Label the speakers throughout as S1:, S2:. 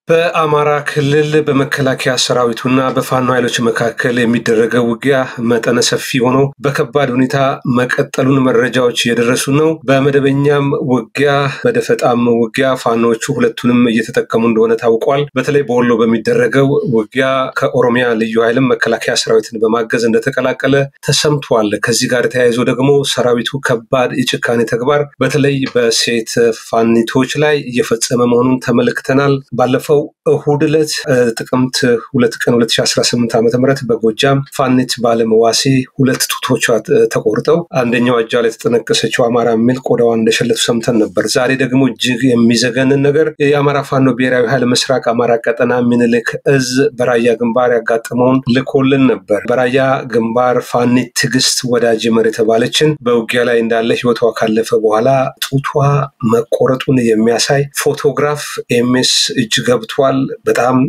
S1: በአማራ ክልል በመከላከያ ሰራዊቱና በፋኖ ኃይሎች መካከል የሚደረገው ውጊያ መጠነ ሰፊ ሆኖ በከባድ ሁኔታ መቀጠሉን መረጃዎች እየደረሱ ነው። በመደበኛም ውጊያ በደፈጣም ውጊያ ፋኖቹ ሁለቱንም እየተጠቀሙ እንደሆነ ታውቋል። በተለይ በወሎ በሚደረገው ውጊያ ከኦሮሚያ ልዩ ኃይልም መከላከያ ሰራዊትን በማገዝ እንደተቀላቀለ ተሰምቷል። ከዚህ ጋር ተያይዞ ደግሞ ሰራዊቱ ከባድ የጭካኔ ተግባር በተለይ በሴት ፋኒቶች ላይ እየፈጸመ መሆኑን ተመልክተናል። ባለፈው እሁድ ዕለት ጥቅምት 2 ቀን 2018 ዓ.ም በጎጃም ፋኒት ባለመዋሲ ሁለት ጡቶቿ ተቆርጠው አንደኛው እጇ ላይ ተጠነቀሰችው አማራ ሚል ቆዳዋን እንደሸለቱ ሰምተን ነበር። ዛሬ ደግሞ እጅግ የሚዘገንን ነገር የአማራ ፋኖ ብሔራዊ ኃይል ምስራቅ አማራ ቀጠና ምኒልክ እዝ በራያ ግንባር ያጋጠመውን ልኮልን ነበር። በራያ ግንባር ፋኒት ትግስት ወዳጅ መር የተባለችን በውጊያ ላይ እንዳለ ህይወቷ ካለፈ በኋላ ጡቷ መቆረጡን የሚያሳይ ፎቶግራፍ ኤምኤስ እጅ ገብቷል።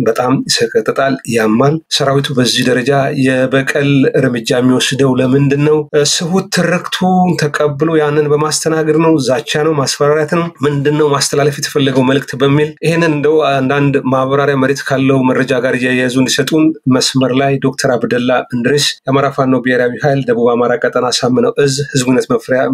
S1: በጣም ይሰቀጥጣል፣ ያማል። ሰራዊቱ በዚህ ደረጃ የበቀል እርምጃ የሚወስደው ለምንድነው? ስሁት ትርክቱ ተቀብሎ ያንን በማስተናገድ ነው? ዛቻ ነው? ማስፈራሪያት ነው? ምንድነው ማስተላለፍ የተፈለገው መልእክት በሚል ይሄንን እንደው አንዳንድ ማብራሪያ መሬት ካለው መረጃ ጋር እያያዙ እንዲሰጡን መስመር ላይ ዶክተር አብደላ እንድሪስ የአማራ ፋኖ ብሔራዊ ኃይል ደቡብ አማራ ቀጠና ሳምነው እዝ ህዝቡነት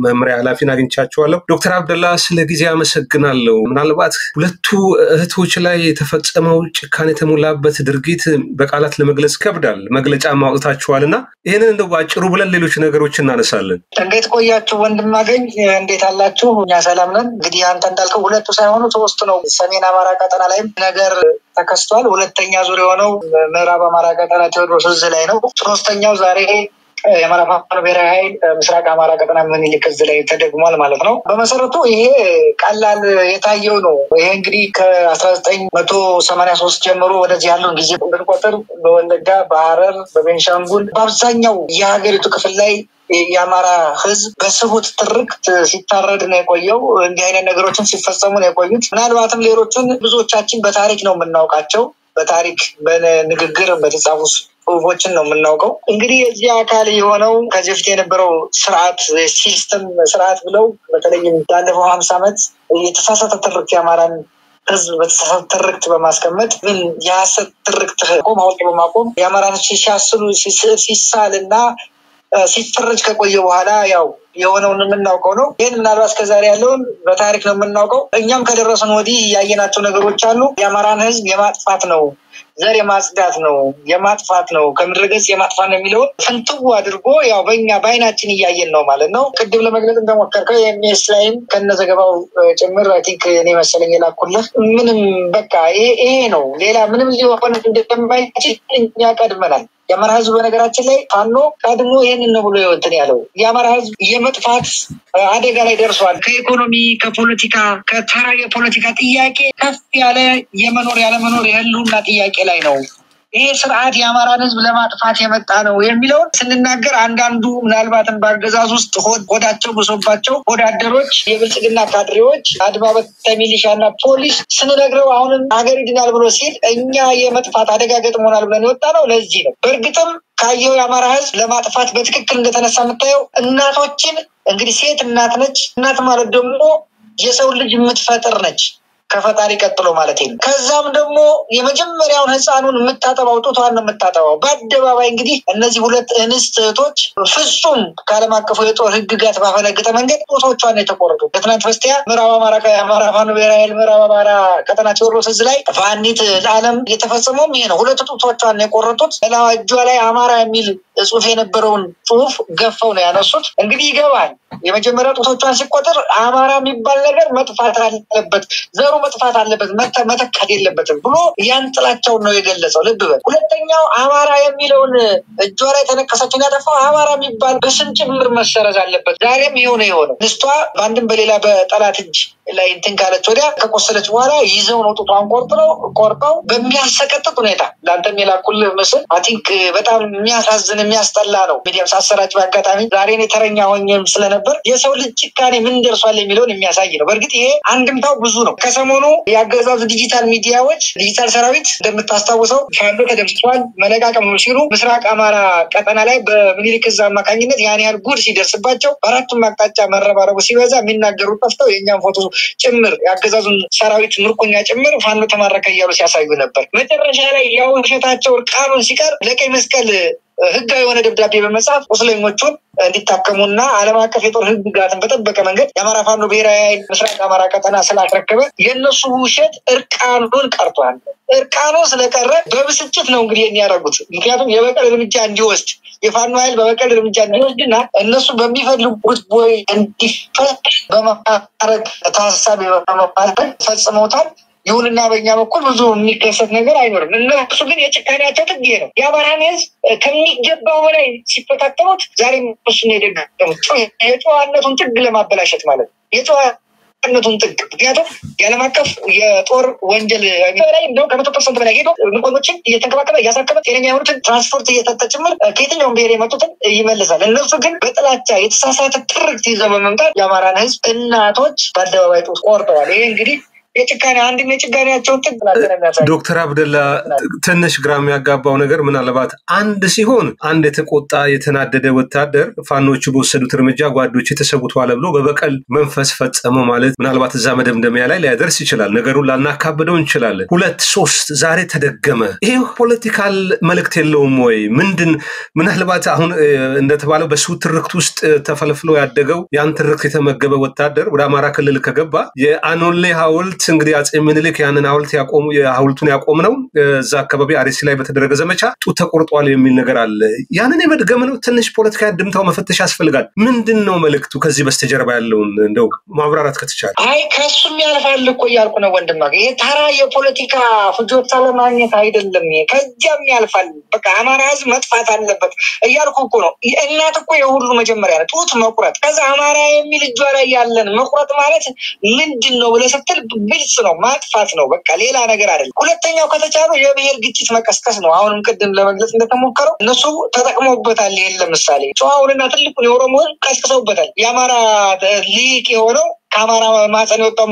S1: መምሪያ ኃላፊን አግኝቻቸዋለሁ። ዶክተር አብደላ ስለ ጊዜ አመሰግናለሁ። ምናልባት ሁለቱ እህቶች ላይ የተፈጸመው ጭካኔ የተሞላበት ድርጊት በቃላት ለመግለጽ ከብዳል። መግለጫ ማውጣታችኋልና ይሄንን እንደው ባጭሩ ብለን ሌሎች ነገሮችን እናነሳለን።
S2: እንዴት ቆያችሁ ወንድማገኝ? እንዴት አላችሁ? እኛ ሰላም ነን። እንግዲህ አንተ እንዳልከው ሁለቱ ሳይሆኑ ሶስቱ ነው። ሰሜን አማራ ቀጠና ላይም ነገር ተከስቷል። ሁለተኛ ዙር የሆነው ምዕራብ አማራ ቀጠና ቴዎድሮስ እዝ ላይ ነው። ሶስተኛው ዛሬ የአማራ ፋኖ ብሔራዊ ኃይል ምስራቅ አማራ ቀጠና ምኒልክ እዝ ላይ ተደግሟል ማለት ነው። በመሰረቱ ይሄ ቀላል የታየው ነው። ይሄ እንግዲህ ከ1983 ጀምሮ ወደዚህ ያለውን ጊዜ ብንቆጥር በወለጋ፣ በሐረር፣ በቤንሻንጉል በአብዛኛው የሀገሪቱ ክፍል ላይ የአማራ ህዝብ በስሁት ትርክት ሲታረድ ነው የቆየው። እንዲህ አይነት ነገሮችን ሲፈጸሙ ነው የቆዩት። ምናልባትም ሌሎቹን ብዙዎቻችን በታሪክ ነው የምናውቃቸው። በታሪክ በንግግር በተጻፉ ጽሁፎችን ነው የምናውቀው። እንግዲህ የዚህ አካል የሆነው ከዚህ በፊት የነበረው ስርዓት ሲስተም ስርዓት ብለው በተለይም ባለፈው 50 ዓመት የተሳሳተ ትርክት የአማራን ህዝብ በተሳሳተ ትርክት በማስቀመጥ ግን የሐሰት ትርክት ሐውልት በማቆም የአማራን ሲሻስሉ ሲሳልና ሲፈረጅ ከቆየ በኋላ ያው የሆነውን የምናውቀው ነው። ይህን ምናልባት እስከዛሬ ያለውን በታሪክ ነው የምናውቀው። እኛም ከደረሰን ወዲህ ያየናቸው ነገሮች አሉ። የአማራን ህዝብ የማጥፋት ነው፣ ዘር የማጽዳት ነው፣ የማጥፋት ነው፣ ከምድረገጽ የማጥፋት ነው የሚለውን ፍንትው አድርጎ ያው በእኛ በአይናችን እያየን ነው ማለት ነው። ቅድም ለመግለጽ እንደሞከርከው የኤምኤስ ላይም ከነዘገባው ጭምር አይ ቲንክ እኔ መሰለኝ የላኩልህ። ምንም በቃ ይሄ ነው፣ ሌላ ምንም ሊሆን እንደማይችል እኛ ቀድመናል። የአማራ ህዝብ በነገራችን ላይ ፋኖ ቀድሞ ይህንን ነው ብሎ እንትን ያለው የአማራ ህዝብ የመጥፋት አደጋ ላይ ደርሷል። ከኢኮኖሚ ከፖለቲካ ከተራ የፖለቲካ ጥያቄ ከፍ ያለ የመኖር ያለመኖር የህልውና ጥያቄ ላይ ነው። ይሄ ስርዓት የአማራን ህዝብ ለማጥፋት የመጣ ነው የሚለውን ስንናገር አንዳንዱ ምናልባትም በአገዛዝ ውስጥ ሆዳቸው ብሶባቸው ወዳደሮች የብልጽግና ካድሬዎች አድማ በታኝ ሚሊሻና ፖሊስ ስንነግረው አሁንም ሀገር ይድናል ብሎ ሲል እኛ የመጥፋት አደጋ ገጥሞናል ብለን የወጣ ነው። ለዚህ ነው በእርግጥም ካየው የአማራ ህዝብ ለማጥፋት በትክክል እንደተነሳ የምታየው እናቶችን እንግዲህ ሴት እናት ነች። እናት ማለት ደግሞ የሰው ልጅ የምትፈጥር ነች ከፈጣሪ ቀጥሎ ማለት ነው። ከዛም ደግሞ የመጀመሪያውን ህፃኑን የምታጠባው ጡቷን ነው የምታጠባው። በአደባባይ እንግዲህ እነዚህ ሁለት እንስት እህቶች ፍጹም ከዓለም አቀፉ የጦር ህግጋት ባፈነገጠ መንገድ ጡቶቿን ነው የተቆረጡት። ከትናንት በስቲያ ምዕራብ አማራ ፋኖ ብሔራዊ ኃይል ምዕራብ አማራ ቀጠና ቴዎድሮስ እዝ ላይ ፋኒት ለዓለም የተፈጸመውም ይሄ ነው። ሁለት ጡቶቿን ነው የቆረጡት። እጇ ላይ አማራ የሚል ጽሁፍ የነበረውን ጽሁፍ ገፈው ነው ያነሱት። እንግዲህ ይገባል። የመጀመሪያው ጡቶቿን ሲቆጥር አማራ የሚባል ነገር መጥፋት አለበት፣ ዘሩ መጥፋት አለበት፣ መተካት የለበትም ብሎ ያን ጥላቻውን ነው የገለጸው። ልብ በል። ሁለተኛው አማራ የሚለውን እጇ ላይ ተነቀሰችን ያጠፋው አማራ የሚባል በስም ጭምር መሰረዝ አለበት። ዛሬም የሆነ ንስቷ በአንድም በሌላ በጠላት እጅ ላይ እንትን ካለች ወዲያ ከቆሰለች በኋላ ይዘው ነው ጡቷን ቆርጠው በሚያሰቀጥጥ ሁኔታ ለአንተም የላኩልህ ምስል አይ ቲንክ በጣም የሚያሳዝን የሚያስጠላ ነው። ሚዲያም ሳሰራጭ በአጋጣሚ ዛሬ እኔ ተረኛ ሆኜም ስለነበር የሰው ልጅ ጭካኔ ምን ደርሷል የሚለውን የሚያሳይ ነው። በእርግጥ ይሄ አንድምታው ብዙ ነው። ከሰሞኑ ከሰሞኑ ያገዛዙ ዲጂታል ሚዲያዎች ዲጂታል ሰራዊት እንደምታስታውሰው ፋኖ ተደምስሷል መለቃቀም ነው ሲሉ ምስራቅ አማራ ቀጠና ላይ በሚኒሊክ ዕዝ አማካኝነት ያን ያህል ጉድ ሲደርስባቸው በአራቱም አቅጣጫ መረባረቡ ሲበዛ የሚናገሩ ጠፍተው የኛን ፎቶ ጭምር ያገዛዙን ሰራዊት ምርኮኛ ጭምር ፋኖ ተማረከ እያሉ ሲያሳዩ ነበር። መጨረሻ ላይ ያው ውሸታቸው እርቃኑን ሲቀር ለቀይ መስቀል ህጋዊ የሆነ ደብዳቤ በመጻፍ ቁስለኞቹን እንዲታከሙና ዓለም አቀፍ የጦር ህግጋትን በጠበቀ መንገድ የአማራ ፋኖ ብሔራዊ ኃይል ምስራቅ አማራ ቀጠና ስላስረከበ የእነሱ ውሸት እርቃኑን ቀርቷል። እርቃኑ ስለቀረ በብስጭት ነው እንግዲህ የሚያደርጉት። ምክንያቱም የበቀል እርምጃ እንዲወስድ የፋኖ ኃይል በበቀል እርምጃ እንዲወስድና እነሱ በሚፈልጉት ቦይ እንዲፈት በማድረግ ታሳቢ በማድረግ ፈጽመውታል። ይሁንና በእኛ በኩል ብዙ የሚከሰት ነገር አይኖርም። እነሱ ግን የጭካኔያቸው ጥግ ነው። የአማራን ህዝብ ከሚገባው በላይ ሲፈታተኑት ዛሬም እሱን የደገሙት የጨዋነቱን ጥግ ለማበላሸት ማለት ነው። የጨዋነቱን ጥግ ምክንያቱም የዓለም አቀፍ የጦር ወንጀል ላይ እንደው ከ100% በላይ ሄዶ ምርኮኞችን እየተንከባከበ እያሳከመ ጤነኛ የሆኑትን ትራንስፖርት እየተጠጭምር ከየትኛውም ብሔር የመጡትን ይመልሳል። እነሱ ግን በጥላቻ የተሳሳተ ትርክት ይዘው በመምጣት የአማራን ህዝብ እናቶች በአደባባይ ጡት ቆርጠዋል። ይሄ እንግዲህ የጭካኔ አንድም የጭካኔያቸውን ጥግ
S1: ዶክተር አብደላ ትንሽ ግራ የሚያጋባው ነገር ምናልባት አንድ ሲሆን አንድ የተቆጣ የተናደደ ወታደር ፋኖቹ በወሰዱት እርምጃ ጓዶች ተሰውተዋል ብሎ በበቀል መንፈስ ፈጸመው ማለት ምናልባት እዛ መደምደሚያ ላይ ሊያደርስ ይችላል። ነገሩን ላናካብደው እንችላለን። 2 3 ዛሬ ተደገመ። ይሄ ፖለቲካል መልእክት የለውም ወይ? ምናልባት አሁን እንደተባለው በሱ ትርክት ውስጥ ተፈልፍሎ ያደገው ያን ትርክት የተመገበ ወታደር ወደ አማራ ክልል ከገባ የአኖሌ ሐውልት እንግዲህ አጼ ምኒልክ ያንን ሐውልቱን ያቆመው እዛ አካባቢ አርሲ ላይ በተደረገ ዘመቻ ጡት ተቆርጧል የሚል ነገር አለ። ያንን የመድገም ነው። ትንሽ ፖለቲካ ድምታው መፈተሽ ያስፈልጋል። ምንድነው መልእክቱ ከዚህ በስተጀርባ ያለውን እንደው ማብራራት ከተቻለ?
S2: አይ ከሱም ያልፋል እኮ እያልኩ ነው ወንድማ። ይሄ ተራ የፖለቲካ ፍጆታ ለማግኘት አይደለም። ከዚያም ያልፋል። በቃ አማራ ህዝብ መጥፋት አለበት እያልኩ እኮ ነው። እናት እኮ የሁሉ መጀመሪያ ነው ጡት መቁረጥ። ከዛ አማራ የሚል እጇ ላይ ያለን መቁረጥ ማለት ምንድነው ብለህ ስትል ግልጽ ነው፣ ማጥፋት ነው። በቃ ሌላ ነገር አይደለም። ሁለተኛው ከተቻለ የብሔር ግጭት መቀስቀስ ነው። አሁንም ቅድም ለመግለጽ እንደተሞከረው እነሱ ተጠቅመውበታል። ይሄን ለምሳሌ ጨዋውንና ትልቁን የኦሮሞን ቀስቅሰውበታል። የአማራ ሊቅ የሆነው ከአማራ ማህፀን የወጣው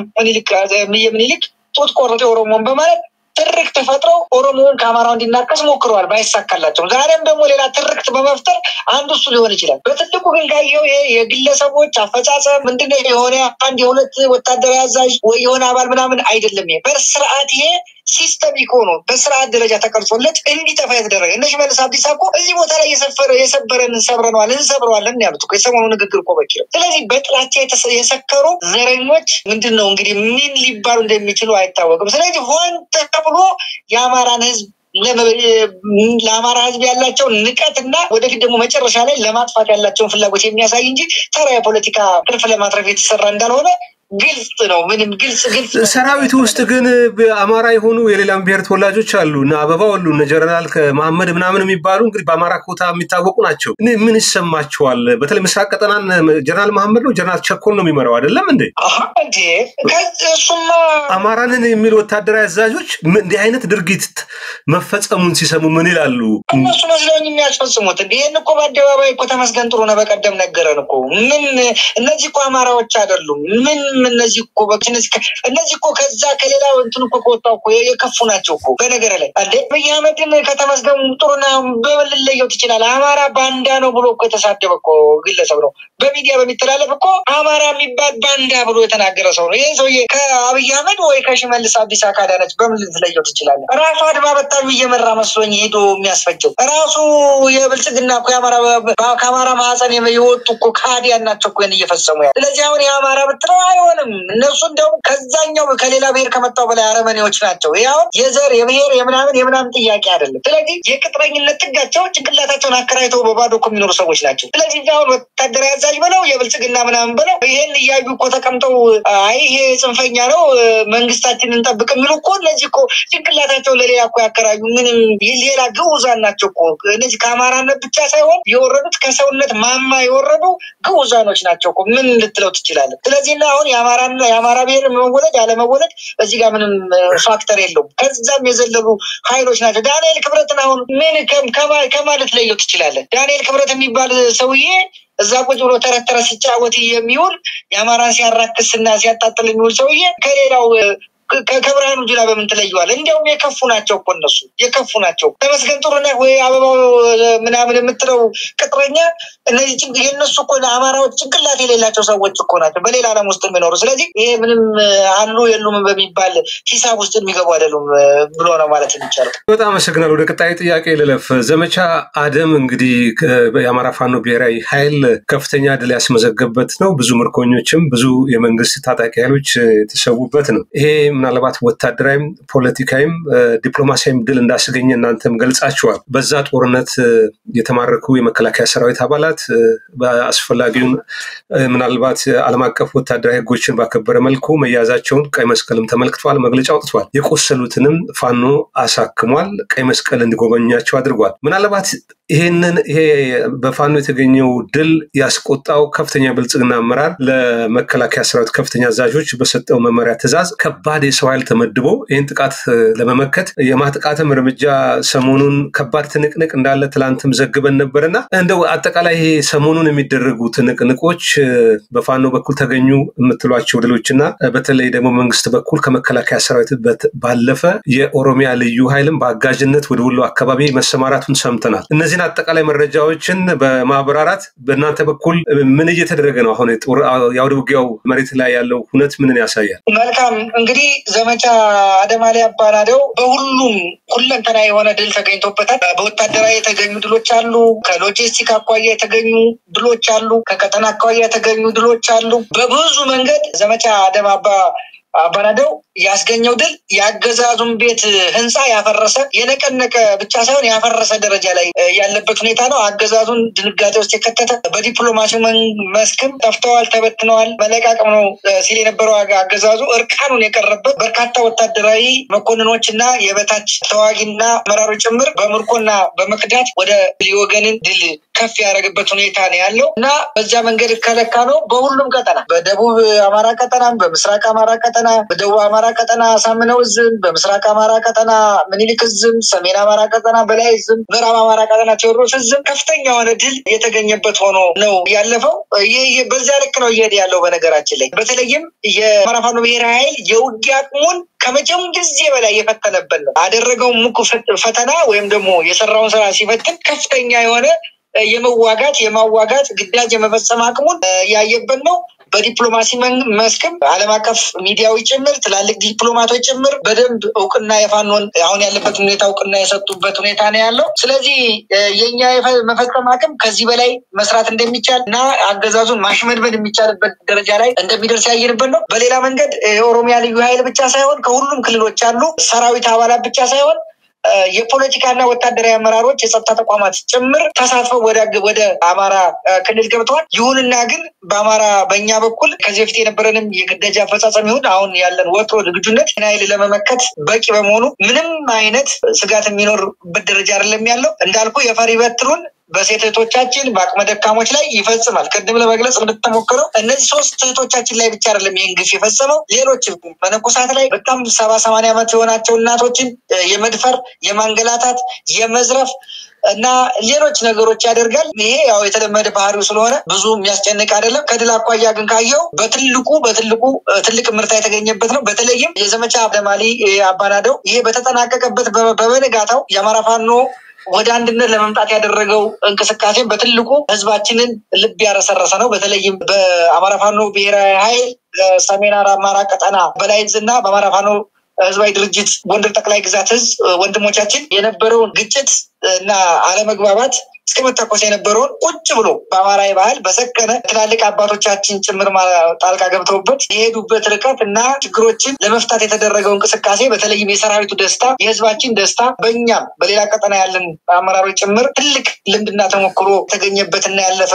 S2: ምኒልክ ጡት ቆረጠ ኦሮሞን በማለት ትርክት ተፈጥረው ኦሮሞውን ከአማራው እንዲናቀስ ሞክረዋል። ባይሳካላቸውም ዛሬም ደግሞ ሌላ ትርክት በመፍጠር አንዱ እሱ ሊሆን ይችላል። በትልቁ ግን ካየው ይሄ የግለሰቦች አፈጻጸም ምንድነው የሆነ አንድ የሁለት ወታደራዊ አዛዥ ወይ የሆነ አባል ምናምን አይደለም። ይሄ በስርዓት ይሄ ሲስተሚክ ሆኖ በስርዓት ደረጃ ተቀርጾለት እንዲጠፋ የተደረገ እነ ሽመልስ አብዲሳ እኮ እዚህ ቦታ ላይ የሰበረን እንሰብረዋለን ያሉት እኮ የሰሞኑ ንግግር እኮ በቂ ነው። ስለዚህ በጥላቻ የሰከሩ ዘረኞች ምንድነው እንግዲህ ምን ሊባሉ እንደሚችሉ አይታወቅም። ስለዚህ ሆን ተብሎ የአማራን ህዝብ ለአማራ ህዝብ ያላቸውን ንቀትና ወደፊት ደግሞ መጨረሻ ላይ ለማጥፋት ያላቸውን ፍላጎት የሚያሳይ እንጂ ተራ የፖለቲካ ትርፍ ለማትረፍ የተሰራ እንዳልሆነ ግልጽ ነው። ምንም ግልጽ
S1: ሰራዊቱ ውስጥ ግን አማራ የሆኑ የሌላም ብሔር ተወላጆች አሉ እና አበባው አሉ እና ጀነራል ከመሐመድ ምናምን የሚባሉ እንግዲህ በአማራ ኮታ የሚታወቁ ናቸው። ምን ይሰማቸዋል? በተለይ ምስራቅ ቀጠናን ጀነራል መሐመድ ነው ጀነራል ቸኮል ነው የሚመራው አይደለም እንዴ?
S2: ከሱማ
S1: አማራንን የሚሉ ወታደራዊ አዛዦች እንዲህ አይነት ድርጊት መፈጸሙን ሲሰሙ ምን ይላሉ?
S2: እነሱ መስለውኝ የሚያስፈጽሙት ይሄን እኮ በአደባባይ እኮ ተመስገን ጥሩነህ በቀደም ነገረን እኮ። ምን እነዚህ እኮ አማራዎች አይደሉም። ምን እነዚህ እኮ ከዛ ከሌላ እንትን እኮ ከወጣው እኮ የከፉ ናቸው እኮ። በነገር ላይ አንዴ በየአመድን ከተመስገን ጥሩነህ በልለየው ትችላለህ። አማራ ባንዳ ነው ብሎ እኮ የተሳደበ እኮ ግለሰብ ነው። በሚዲያ በሚተላለፍ እኮ አማራ የሚባል ባንዳ ብሎ የተናገረ ሰው ነው። ይሄ ሰውዬ ከአብይ አህመድ ወይ ከሽመልስ አብዲሳ ካዳነች በምን ልትለየው ትችላለህ? ራሱ አድማ በታኝ እየመራ መስሎኝ ሄዶ የሚያስፈጀው ራሱ የብልጽግና እኮ ከአማራ ማህፀን የወጡ እኮ ካዲያን ናቸው እኮ እየፈጸሙ ያለ። ስለዚህ አሁን የአማራ ብትለው አይሆንም። እነሱ እንደውም ከዛኛው ከሌላ ብሔር ከመጣው በላይ አረመኔዎች ናቸው። ያው የዘር የብሔር የምናምን ጥያቄ አይደለም። ስለዚህ የቅጥረኝነት ጥጋቸው ጭንቅላታቸውን አከራይተው በባዶ እኮ የሚኖሩ ሰዎች ናቸው። ስለዚህ አሁን ወታደራዊ አዛዥ ብለው የብልጽግና ምናምን ብለው ይሄን እያዩ እኮ ተቀምጠው አይ ይሄ ጽንፈኛ ነው መንግስታችንን እንጠብቅ የሚሉ እኮ እነዚህ እኮ ጭንቅላታቸው ለሌላ እኮ ያከራዩ ምንም ሌላ ግዑዛን ናቸው እኮ። እነዚህ ከአማራነት ብቻ ሳይሆን የወረዱት ከሰውነት ማማ የወረዱ ግዑዛኖች ናቸው እኮ። ምን ልትለው ትችላለህ? ስለዚህ አሁን የአማራ ብሔር መወለድ ያለመወለድ እዚህ ጋር ምንም ፋክተር የለውም። ከዛም የዘለሉ ኃይሎች ናቸው። ዳንኤል ክብረትን አሁን ምን ከማለት ለየው ትችላለህ? ዳንኤል ክብረት የሚባል ሰውዬ እዛ ቁጭ ብሎ ተረተረ ሲጫወት የሚውል የአማራን ሲያራክስና ሲያጣጥል የሚውል ሰውዬ ከሌላው ከብርሃኑ ጁላ በምን ትለየዋለህ? እንዲያውም የከፉ ናቸው እኮ እነሱ የከፉ ናቸው። ተመስገን ጥሩነህ ወይ አበባው ምናምን የምትለው ቅጥረኛ እነዚህ የእነሱ እኮ አማራዎች ጭንቅላት የሌላቸው ሰዎች እኮ ናቸው በሌላ ዓለም ውስጥ የሚኖሩ። ስለዚህ ይሄ ምንም አሉ የሉም በሚባል ሂሳብ ውስጥ የሚገቡ አይደሉም ብሎ ነው ማለት የሚቻለው።
S1: በጣም አመሰግናለሁ። ወደ ቀጣይ ጥያቄ ልለፍ። ዘመቻ አደም እንግዲህ የአማራ ፋኖ ብሔራዊ ኃይል ከፍተኛ ድል ያስመዘገበት ነው። ብዙ ምርኮኞችም ብዙ የመንግስት ታጣቂ ኃይሎች የተሰዉበት ነው። ይሄ ምናልባት ወታደራዊም ፖለቲካዊም ዲፕሎማሲያዊም ድል እንዳስገኘ እናንተም ገልጻችኋል። በዛ ጦርነት የተማረኩ የመከላከያ ሰራዊት አባላት በአስፈላጊውን ምናልባት ዓለም አቀፍ ወታደራዊ ሕጎችን ባከበረ መልኩ መያዛቸውን ቀይ መስቀልም ተመልክቷል፣ መግለጫ አውጥቷል። የቆሰሉትንም ፋኖ አሳክሟል፣ ቀይ መስቀል እንዲጎበኛቸው አድርጓል። ምናልባት ይሄ በፋኖ የተገኘው ድል ያስቆጣው ከፍተኛ ብልጽግና አመራር ለመከላከያ ሰራዊት ከፍተኛ አዛዦች በሰጠው መመሪያ ትዕዛዝ ከባድ የሰው ኃይል ተመድቦ ይህን ጥቃት ለመመከት የማጥቃትም እርምጃ ሰሞኑን ከባድ ትንቅንቅ እንዳለ ትላንትም ዘግበን ነበርና እንደው አጠቃላይ ይሄ ሰሞኑን የሚደረጉ ትንቅንቆች በፋኖ በኩል ተገኙ የምትሏቸው ድሎችና በተለይ ደግሞ መንግስት በኩል ከመከላከያ ሰራዊት ባለፈ የኦሮሚያ ልዩ ኃይልም በአጋዥነት ወደ ወሎ አካባቢ መሰማራቱን ሰምተናል። እነዚህን አጠቃላይ መረጃዎችን በማብራራት በእናንተ በኩል ምን እየተደረገ ነው? አሁን የአውደ ውጊያው መሬት ላይ ያለው ሁነት ምንን ያሳያል?
S2: መልካም እንግዲህ ዘመቻ አደም አሊ አባናደው በሁሉም ሁለንተና የሆነ ድል ተገኝቶበታል። በወታደራዊ የተገኙ ድሎች አሉ፣ ከሎጂስቲክ አኳያ የተገኙ ድሎች አሉ፣ ከቀጠና አኳያ የተገኙ ድሎች አሉ። በብዙ መንገድ ዘመቻ አደም አባናደው ያስገኘው ድል የአገዛዙን ቤት ህንፃ ያፈረሰ የነቀነቀ ብቻ ሳይሆን ያፈረሰ ደረጃ ላይ ያለበት ሁኔታ ነው። አገዛዙን ድንጋጤ ውስጥ የከተተ በዲፕሎማሲው መስክም ጠፍተዋል፣ ተበትነዋል፣ መለቃቀም ነው ሲል የነበረው አገዛዙ እርቃኑን የቀረበት በርካታ ወታደራዊ መኮንኖችና የበታች ተዋጊና አመራሮች ጭምር በምርኮና በመክዳት ወደ ወገንን ድል ከፍ ያደረገበት ሁኔታ ነው ያለው እና በዛ መንገድ ከለካ ነው በሁሉም ቀጠና በደቡብ አማራ ቀጠና፣ በምስራቅ አማራ ቀጠና፣ በደቡብ አማራ ቀጠና ሳምነው ዝም፣ በምስራቅ አማራ ቀጠና ምኒልክ ዝም፣ ሰሜን አማራ ቀጠና በላይ ዝም፣ ምዕራብ አማራ ቀጠና ቴዎድሮስ ዝም ከፍተኛ የሆነ ድል የተገኘበት ሆኖ ነው ያለፈው። ይሄ በዛ ልክ ነው እየሄደ ያለው። በነገራችን ላይ በተለይም የአማራ ፋኖ ብሔራዊ ኃይል የውጊያ አቅሙን ከመቼም ጊዜ በላይ የፈተነበት ነው። አደረገው ሙሉ ፈተና ወይም ደግሞ የሰራውን ስራ ሲፈትን ከፍተኛ የሆነ የማዋጋት ግዳጅ የመፈጸም አቅሙን ያየበት ነው። በዲፕሎማሲ መስክም ዓለም አቀፍ ሚዲያዎች ጭምር ትላልቅ ዲፕሎማቶች ጭምር በደንብ እውቅና የፋኖን አሁን ያለበት ሁኔታ እውቅና የሰጡበት ሁኔታ ነው ያለው። ስለዚህ የኛ የመፈጸም አቅም ከዚህ በላይ መስራት እንደሚቻል እና አገዛዙን ማሽመድመድ የሚቻልበት ደረጃ ላይ እንደሚደርስ ያየንበት ነው። በሌላ መንገድ የኦሮሚያ ልዩ ኃይል ብቻ ሳይሆን ከሁሉም ክልሎች ያሉ ሰራዊት አባላት ብቻ ሳይሆን የፖለቲካና ወታደራዊ አመራሮች የጸጥታ ተቋማት ጭምር ተሳትፈው ወደ አማራ ክልል ገብተዋል። ይሁንና ግን በእኛ በኩል ከዚህ በፊት የነበረንም የግዳጅ አፈጻጸም ይሁን አሁን ያለን ወትሮ ዝግጁነት ኃይል ለመመከት በቂ በመሆኑ ምንም አይነት ስጋት የሚኖርበት ደረጃ አይደለም ያለው። እንዳልኩ የፈሪ በትሩን በሴት እህቶቻችን በአቅመ ደካሞች ላይ ይፈጽማል። ቅድም ለመግለጽ እንደተሞከረው እነዚህ 3 እህቶቻችን ላይ ብቻ አይደለም ይህን ግፍ የፈጸመው፣ ሌሎች መነኮሳት ላይ በጣም 70-80 ዓመት የሆናቸው እናቶችን የመድፈር፣ የማንገላታት፣ የመዝረፍ እና ሌሎች ነገሮች ያደርጋል። ይሄ ያው የተለመደ ባህሪው ስለሆነ ብዙ የሚያስጨንቅ አይደለም። ከድል አኳያ ግን ካየው ትልቅ ምርታ የተገኘበት ነው። በተለይም የዘመቻ አደም አሊ አባናደው ይሄ በተጠናቀቀበት በበነጋታው የአማራ ፋኖ ወደ አንድነት ለመምጣት ያደረገው እንቅስቃሴ በትልቁ ህዝባችንን ልብ ያረሰረሰ ነው። በተለይም በአማራ ፋኖ ብሔራዊ ኃይል ሰሜን አማራ ቀጠና በላይዝና በአማራ ፋኖ ህዝባዊ ድርጅት ጎንደር ጠቅላይ ግዛት ህዝብ ወንድሞቻችን የነበረውን ግጭት እና አለመግባባት እስከ መታኮስ የነበረውን ቁጭ ብሎ በአማራዊ ባህል በሰከነ ትላልቅ አባቶቻችን ጭምር ጣልቃ ገብተውበት የሄዱበት ርቀት እና ችግሮችን ለመፍታት የተደረገው እንቅስቃሴ በተለይም የሰራዊቱ ደስታ፣ የህዝባችን ደስታ በእኛም በሌላ ቀጠና ያለን አመራሮች ጭምር ትልቅ ልምድና ተሞክሮ የተገኘበትና ያለፈ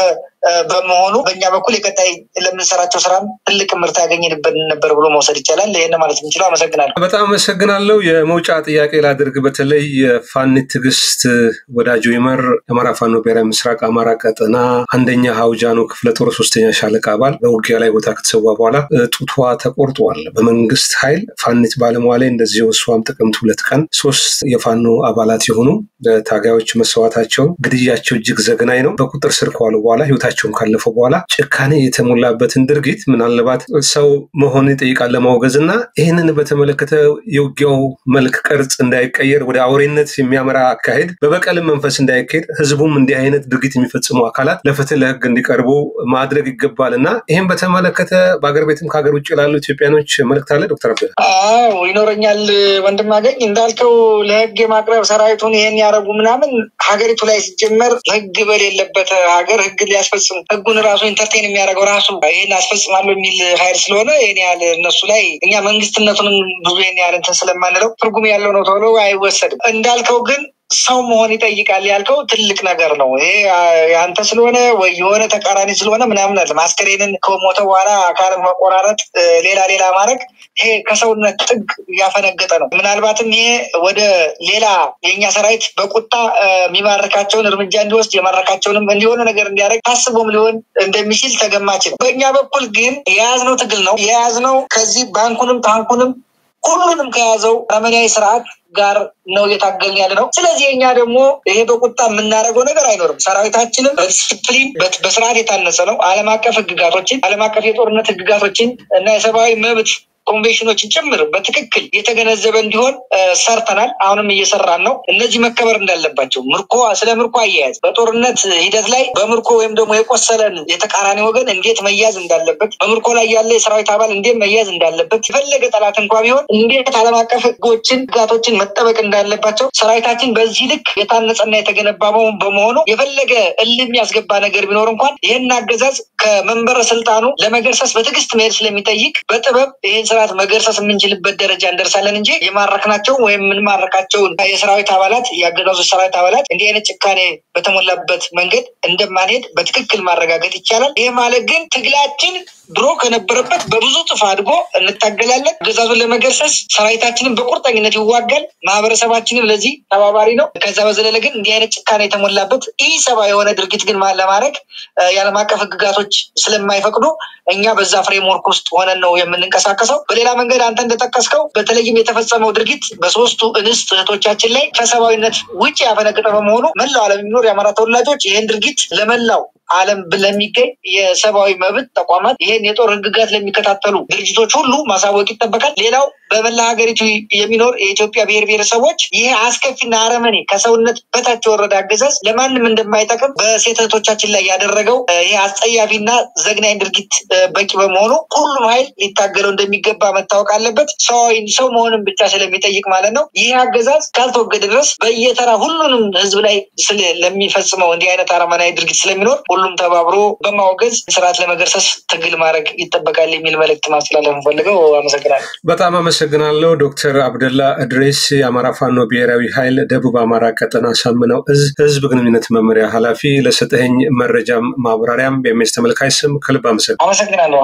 S2: በመሆኑ በእኛ በኩል የቀጣይ ለምንሰራቸው ስራም ትልቅ ምርት ያገኘንበት ነበር ብሎ መውሰድ ይቻላል። ይህን ማለት የምንችለው። አመሰግናለሁ።
S1: በጣም አመሰግናለሁ። የመውጫ ጥያቄ ላድርግ። በተለይ የፋኒት ትዕግስት ወዳጆ ይመር የአማራ ፋኖ ብሔራዊ ምስራቅ አማራ ቀጠና አንደኛ ሀውጃኖ ክፍለ ጦር 3ኛ ሻለቃ አባል በውጊያ ላይ ቦታ ከተሰዋ በኋላ ጡቷ ተቆርጧል በመንግስት ኃይል። ፋኒት ባለሟል ላይ እንደዚሁ እሷም ጥቅምት 2 ቀን 3 የፋኖ አባላት የሆኑ ታጋዮች መስዋዕታቸው ግድያቸው እጅግ ዘግናኝ ነው። በቁጥር ስር ከዋሉ በኋላ ህይወታቸው ህይወታቸውን ካለፈው በኋላ ጭካኔ የተሞላበትን ድርጊት ምናልባት ሰው መሆን ይጠይቃል ለማውገዝና ይህንን በተመለከተ የውጊያው መልክ ቅርጽ እንዳይቀየር ወደ አውሬነት የሚያመራ አካሄድ በበቀል መንፈስ እንዳይካሄድ ህዝቡም እንዲህ አይነት ድርጊት የሚፈጽሙ አካላት ለፍትህ ለህግ እንዲቀርቡ ማድረግ ይገባልና ይህን በተመለከተ በአገር ቤትም ከሀገር ውጭ ላሉ ኢትዮጵያኖች መልእክት አለ ዶክተር አብደላ?
S2: አዎ ይኖረኛል ወንድማገኝ እንዳልከው ለህግ የማቅረብ ሰራዊቱን ይሄን ያረጉ ምናምን ሀገሪቱ ላይ ሲጀመር ህግ በሌለበት ሀገር ህግ ሊያስፈጽም ህጉን ራሱ ኢንተርቴን የሚያደርገው ራሱ ይሄን አስፈጽማለሁ የሚል ኃይል ስለሆነ ይሄን ያህል እነሱ ላይ እኛ መንግስትነቱንም ብዙ ይሄን ያህል እንትን ስለማንለው ትርጉም ያለው ነው ተብሎ አይወሰድም። እንዳልከው ግን ሰው መሆን ይጠይቃል ያልከው ትልቅ ነገር ነው። ይሄ ያንተ ስለሆነ ወይ የሆነ ተቃራኒ ስለሆነ ምናምን አይደለም። አስከሬንን ከሞተ በኋላ አካል መቆራረጥ ሌላ ማድረግ ይሄ ከሰውነት ጥግ ያፈነገጠ ነው። ምናልባትም ይሄ ወደ ሌላ የኛ ሰራዊት በቁጣ የሚማርካቸውን እርምጃ እንዲወስድ የማረካቸውንም እንዲሆነ ነገር እንዲያደርግ ታስቦም ሊሆን እንደሚችል ተገማች ነው። በእኛ በኩል ግን የያዝነው ትግል ነው። የያዝነው ከዚህ ባንኩንም ታንኩንም ሁሉንም ከያዘው አረመኔያዊ ስርዓት ጋር ነው እየታገልን ያለ ነው። ስለዚህ እኛ ደግሞ ይሄ በቁጣ የምናደርገው ነገር አይኖርም። ሰራዊታችንም በዲሲፕሊን በስርዓት የታነጸ ነው። ዓለም አቀፍ ህግጋቶችን፣ ዓለም አቀፍ የጦርነት ህግጋቶችን እና የሰብአዊ መብት ኮንቬንሽኖችን ጭምር በትክክል የተገነዘበ እንዲሆን ሰርተናል። አሁንም እየሰራን ነው። እነዚህ መከበር እንዳለባቸው ስለ ምርኮ አያያዝ በጦርነት ሂደት ላይ በምርኮ ወይም ደግሞ የቆሰለን የተቃራኒ ወገን እንዴት መያዝ እንዳለበት፣ በምርኮ ላይ ያለ የሰራዊት አባል እንዴት መያዝ እንዳለበት፣ የፈለገ ጠላት እንኳ ቢሆን እንዴት ዓለም አቀፍ ህግጋቶችን መጠበቅ እንዳለባቸው ሰራዊታችን በዚህ ልክ የታነጸና የተገነባ በመሆኑ የፈለገ እልህ የሚያስገባ ነገር ቢኖር እንኳን ይህን አገዛዝ ከመንበረ ስልጣኑ ለመገርሰስ በትዕግስት መሄድ ስለሚጠይቅ በጥበብ ይህን ስርዓት መገርሰስ የምንችልበት ደረጃ እንደርሳለን እንጂ የማረክናቸው ወይም የምንማረካቸውን የሰራዊት አባላት የአገዛዙ ሰራዊት አባላት እንዲህ አይነት ጭካኔ በተሞላበት መንገድ እንደማንሄድ በትክክል ማረጋገጥ ይቻላል። ይህ ማለት ግን ትግላችን ድሮ ከነበረበት በብዙ ጥፍ አድጎ እንታገላለን። አገዛዙን ለመገርሰስ ሰራዊታችንን በቁርጠኝነት ይዋጋል። ማህበረሰባችንም ለዚህ ተባባሪ ነው። ከዛ በዘለለ ግን እንዲህ አይነት ጭካኔ የተሞላበት ኢሰብአዊ የሆነ ድርጊት ግን ለማድረግ የዓለም አቀፍ ህግጋቶች ስለማይፈቅዱ እኛ በዛ ፍሬምወርክ ውስጥ ሆነን ነው የምንንቀሳቀሰው። በሌላ መንገድ አንተ እንደጠቀስከው በተለይም የተፈጸመው ድርጊት በሶስቱ እንስት እህቶቻችን ላይ ከሰብአዊነት ውጭ ያፈነገጠ በመሆኑ መላው ዓለም የሚኖር የአማራ ተወላጆች ይህን ድርጊት ለመላው ዓለም ለሚገኝ የሰብአዊ መብት ተቋማት ይሄን የጦር ህግጋት ለሚከታተሉ ድርጅቶች ሁሉ ማሳወቅ ይጠበቃል። ሌላው በመላ ሀገሪቱ የሚኖር የኢትዮጵያ ብሔር ብሔረሰቦች ይሄ አስከፊና አረመኔ ከሰውነት በታች የወረደ አገዛዝ ለማንም እንደማይጠቅም በሴት እህቶቻችን ላይ ያደረገው ይሄ አስጸያፊና ዘግናኝ ድርጊት በቂ በመሆኑ ሁሉም ኃይል ሊታገለው እንደሚገባ መታወቅ አለበት። ሰው መሆንን ብቻ ስለሚጠይቅ ማለት ነው። ይህ አገዛዝ ካልተወገደ ድረስ በየተራ ሁሉንም ህዝብ ላይ ለሚፈጽመው እንዲህ አይነት አረመናዊ ድርጊት ስለሚኖር ሁሉም ተባብሮ በማወገዝ ስርዓት ለመገርሰስ ትግል ማድረግ ይጠበቃል የሚል መልእክት ማስተላለፍ ፈልገው አመሰግናለሁ።
S1: በጣም አመሰግናለሁ ዶክተር አብደላ እድሪስ የአማራ ፋኖ ብሔራዊ ኃይል ደቡብ አማራ ቀጠና ሳምነው እዝ ህዝብ ግንኙነት መመሪያ ኃላፊ ለሰጠኸኝ መረጃም ማብራሪያም በኤምኤስ ተመልካች ስም ከልብ አመሰግናለሁ።